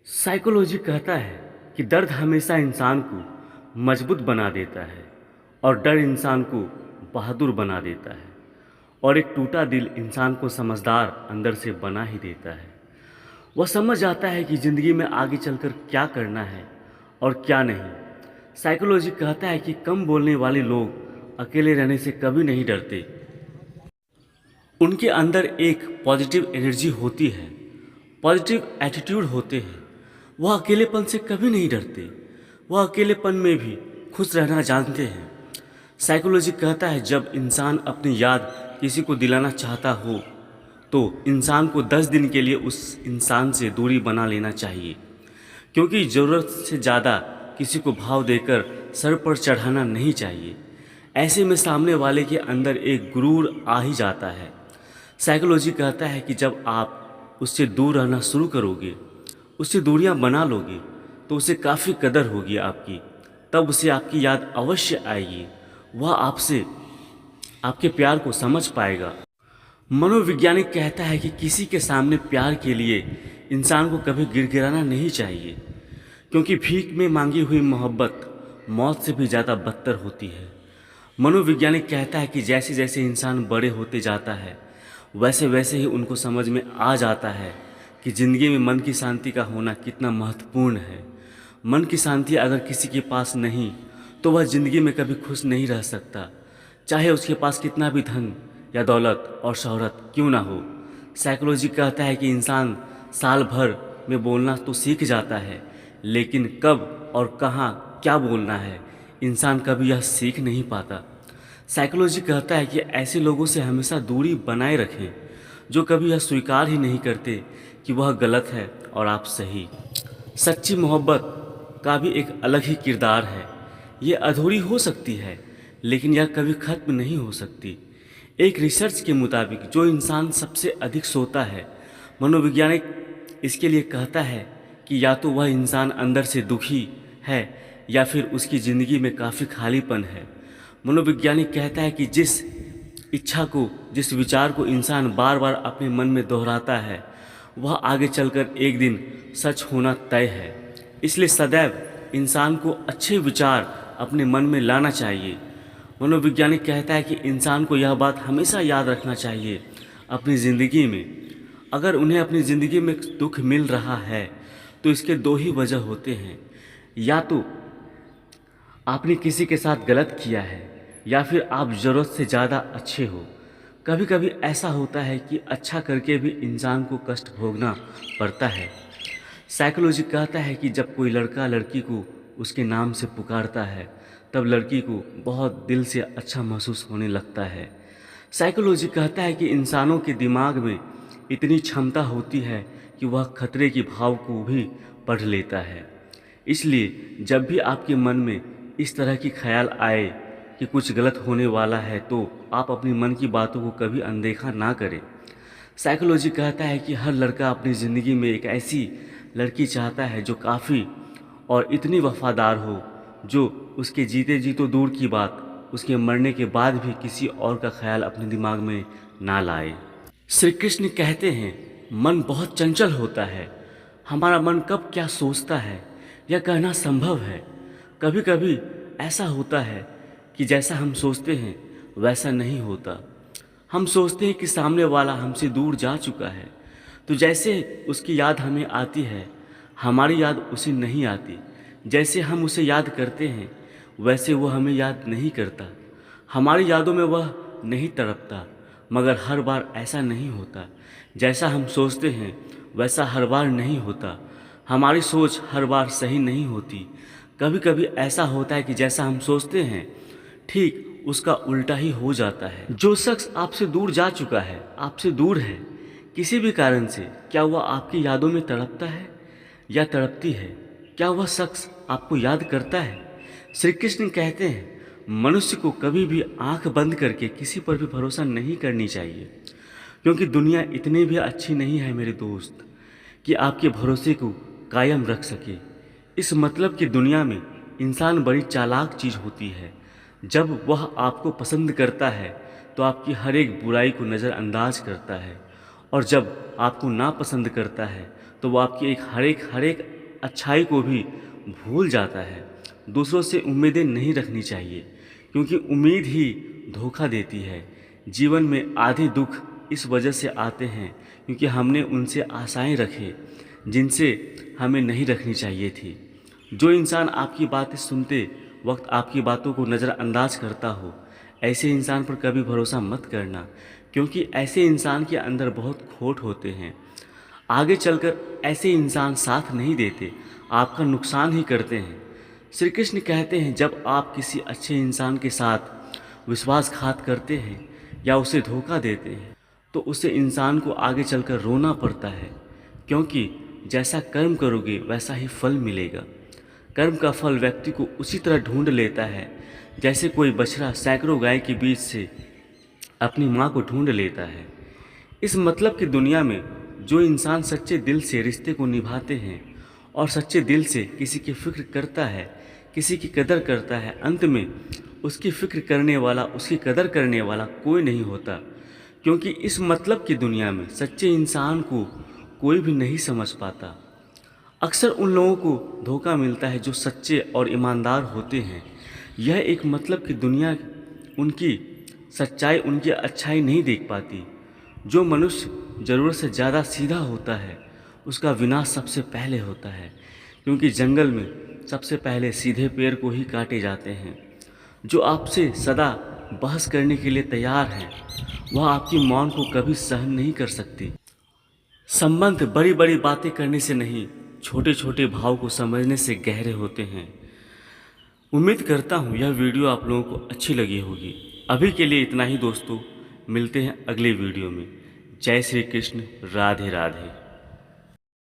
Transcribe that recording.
Psychology कहता है कि दर्द हमेशा इंसान को मजबूत बना देता है और डर इंसान को बहादुर बना देता है और एक टूटा दिल इंसान को समझदार अंदर से बना ही देता है। वह समझ जाता है कि ज़िंदगी में आगे चलकर क्या करना है और क्या नहीं। साइकोलॉजी कहता है कि कम बोलने वाले लोग अकेले रहने से कभी नहीं डरते। उनके अंदर एक पॉजिटिव एनर्जी होती है, पॉजिटिव एटीट्यूड होते हैं। वह अकेलेपन से कभी नहीं डरते, वह अकेलेपन में भी खुश रहना जानते हैं। साइकोलॉजी कहता है जब इंसान अपनी याद किसी को दिलाना चाहता हो तो इंसान को 10 दिन के लिए उस इंसान से दूरी बना लेना चाहिए, क्योंकि ज़रूरत से ज़्यादा किसी को भाव देकर सर पर चढ़ाना नहीं चाहिए। ऐसे में सामने वाले के अंदर एक गुरूर आ ही जाता है। साइकोलॉजी कहता है कि जब आप उससे दूर रहना शुरू करोगे, उससे दूरियां बना लोगे, तो उसे काफ़ी कदर होगी आपकी। तब उसे आपकी याद अवश्य आएगी, वह आपसे आपके प्यार को समझ पाएगा। मनोवैज्ञानिक कहता है कि किसी के सामने प्यार के लिए इंसान को कभी गिड़गिड़ाना नहीं चाहिए, क्योंकि भीख में मांगी हुई मोहब्बत मौत से भी ज़्यादा बदतर होती है। मनोवैज्ञानिक कहता है कि जैसे जैसे इंसान बड़े होते जाता है वैसे वैसे ही उनको समझ में आ जाता है कि ज़िंदगी में मन की शांति का होना कितना महत्वपूर्ण है। मन की शांति अगर किसी के पास नहीं तो वह ज़िंदगी में कभी खुश नहीं रह सकता, चाहे उसके पास कितना भी धन या दौलत और शोहरत क्यों ना हो। साइकोलॉजी कहता है कि इंसान साल भर में बोलना तो सीख जाता है, लेकिन कब और कहाँ क्या बोलना है इंसान कभी यह सीख नहीं पाता। साइकोलॉजी कहता है कि ऐसे लोगों से हमेशा दूरी बनाए रखें जो कभी यह स्वीकार ही नहीं करते कि वह गलत है और आप सही। सच्ची मोहब्बत का भी एक अलग ही किरदार है। ये अधूरी हो सकती है, लेकिन यह कभी ख़त्म नहीं हो सकती। एक रिसर्च के मुताबिक जो इंसान सबसे अधिक सोता है, मनोवैज्ञानिक इसके लिए कहता है कि या तो वह इंसान अंदर से दुखी है या फिर उसकी ज़िंदगी में काफ़ी खालीपन है। मनोवैज्ञानिक कहता है कि जिस इच्छा को, जिस विचार को इंसान बार बार अपने मन में दोहराता है वह आगे चलकर एक दिन सच होना तय है। इसलिए सदैव इंसान को अच्छे विचार अपने मन में लाना चाहिए। मनोवैज्ञानिक कहता है कि इंसान को यह बात हमेशा याद रखना चाहिए अपनी ज़िंदगी में, अगर उन्हें अपनी ज़िंदगी में दुख मिल रहा है तो इसके दो ही वजह होते हैं, या तो आपने किसी के साथ गलत किया है या फिर आप ज़रूरत से ज़्यादा अच्छे हो। कभी कभी ऐसा होता है कि अच्छा करके भी इंसान को कष्ट भोगना पड़ता है। साइकोलॉजी कहता है कि जब कोई लड़का लड़की को उसके नाम से पुकारता है तब लड़की को बहुत दिल से अच्छा महसूस होने लगता है। साइकोलॉजी कहता है कि इंसानों के दिमाग में इतनी क्षमता होती है कि वह खतरे की भाव को भी पढ़ लेता है। इसलिए जब भी आपके मन में इस तरह की ख्याल आए कि कुछ गलत होने वाला है तो आप अपनी मन की बातों को कभी अनदेखा ना करें। साइकोलॉजी कहता है कि हर लड़का अपनी ज़िंदगी में एक ऐसी लड़की चाहता है जो काफ़ी और इतनी वफादार हो, जो उसके जीते जी तो दूर की बात, उसके मरने के बाद भी किसी और का ख्याल अपने दिमाग में ना लाए। श्री कृष्ण कहते हैं मन बहुत चंचल होता है, हमारा मन कब क्या सोचता है यह कहना संभव है। कभी कभी ऐसा होता है कि जैसा हम सोचते हैं वैसा नहीं होता। हम सोचते हैं कि सामने वाला हमसे दूर जा चुका है, तो जैसे उसकी याद हमें आती है हमारी याद उसे नहीं आती। जैसे हम उसे याद करते हैं वैसे वो हमें याद नहीं करता। हमारी यादों में वह नहीं तड़पता, मगर हर बार ऐसा नहीं होता। जैसा हम सोचते हैं वैसा हर बार नहीं होता। हमारी सोच हर बार सही नहीं होती। कभी कभी ऐसा होता है कि जैसा हम सोचते हैं ठीक उसका उल्टा ही हो जाता है। जो शख्स आपसे दूर जा चुका है, आपसे दूर है किसी भी कारण से, क्या वह आपकी यादों में तड़पता है या तड़पती है? क्या वह शख्स आपको याद करता है? श्री कृष्ण कहते हैं मनुष्य को कभी भी आंख बंद करके किसी पर भी भरोसा नहीं करनी चाहिए, क्योंकि दुनिया इतनी भी अच्छी नहीं है मेरे दोस्त कि आपके भरोसे को कायम रख सके। इस मतलब की दुनिया में इंसान बड़ी चालाक चीज़ होती है। जब वह आपको पसंद करता है तो आपकी हर एक बुराई को नज़रअंदाज करता है, और जब आपको नापसंद करता है तो वो आपकी हर एक अच्छाई को भी भूल जाता है। दूसरों से उम्मीदें नहीं रखनी चाहिए, क्योंकि उम्मीद ही धोखा देती है। जीवन में आधे दुख इस वजह से आते हैं क्योंकि हमने उनसे आशाएं रखे जिनसे हमें नहीं रखनी चाहिए थी। जो इंसान आपकी बातें सुनते वक्त आपकी बातों को नज़रअंदाज करता हो, ऐसे इंसान पर कभी भरोसा मत करना, क्योंकि ऐसे इंसान के अंदर बहुत खोट होते हैं। आगे चलकर ऐसे इंसान साथ नहीं देते, आपका नुकसान ही करते हैं। श्री कृष्ण कहते हैं, जब आप किसी अच्छे इंसान के साथ विश्वासघात करते हैं या उसे धोखा देते हैं तो उसे इंसान को आगे चलकर रोना पड़ता है, क्योंकि जैसा कर्म करोगे वैसा ही फल मिलेगा। कर्म का फल व्यक्ति को उसी तरह ढूंढ लेता है जैसे कोई बछड़ा सैकड़ों गाय के बीच से अपनी माँ को ढूंढ लेता है। इस मतलब की दुनिया में जो इंसान सच्चे दिल से रिश्ते को निभाते हैं और सच्चे दिल से किसी की फिक्र करता है, किसी की कदर करता है, अंत में उसकी फिक्र करने वाला, उसकी कदर करने वाला कोई नहीं होता। क्योंकि इस मतलब की दुनिया में सच्चे इंसान को कोई भी नहीं समझ पाता। अक्सर उन लोगों को धोखा मिलता है जो सच्चे और ईमानदार होते हैं। यह एक मतलब की दुनिया उनकी सच्चाई, उनकी अच्छाई नहीं देख पाती। जो मनुष्य ज़रूरत से ज़्यादा सीधा होता है उसका विनाश सबसे पहले होता है, क्योंकि जंगल में सबसे पहले सीधे पेड़ को ही काटे जाते हैं। जो आपसे सदा बहस करने के लिए तैयार है वह आपकी मौन को कभी सहन नहीं कर सकती। संबंध बड़ी बड़ी बातें करने से नहीं, छोटे छोटे भाव को समझने से गहरे होते हैं। उम्मीद करता हूँ यह वीडियो आप लोगों को अच्छी लगी होगी। अभी के लिए इतना ही दोस्तों, मिलते हैं अगले वीडियो में। जय श्री कृष्ण, राधे राधे।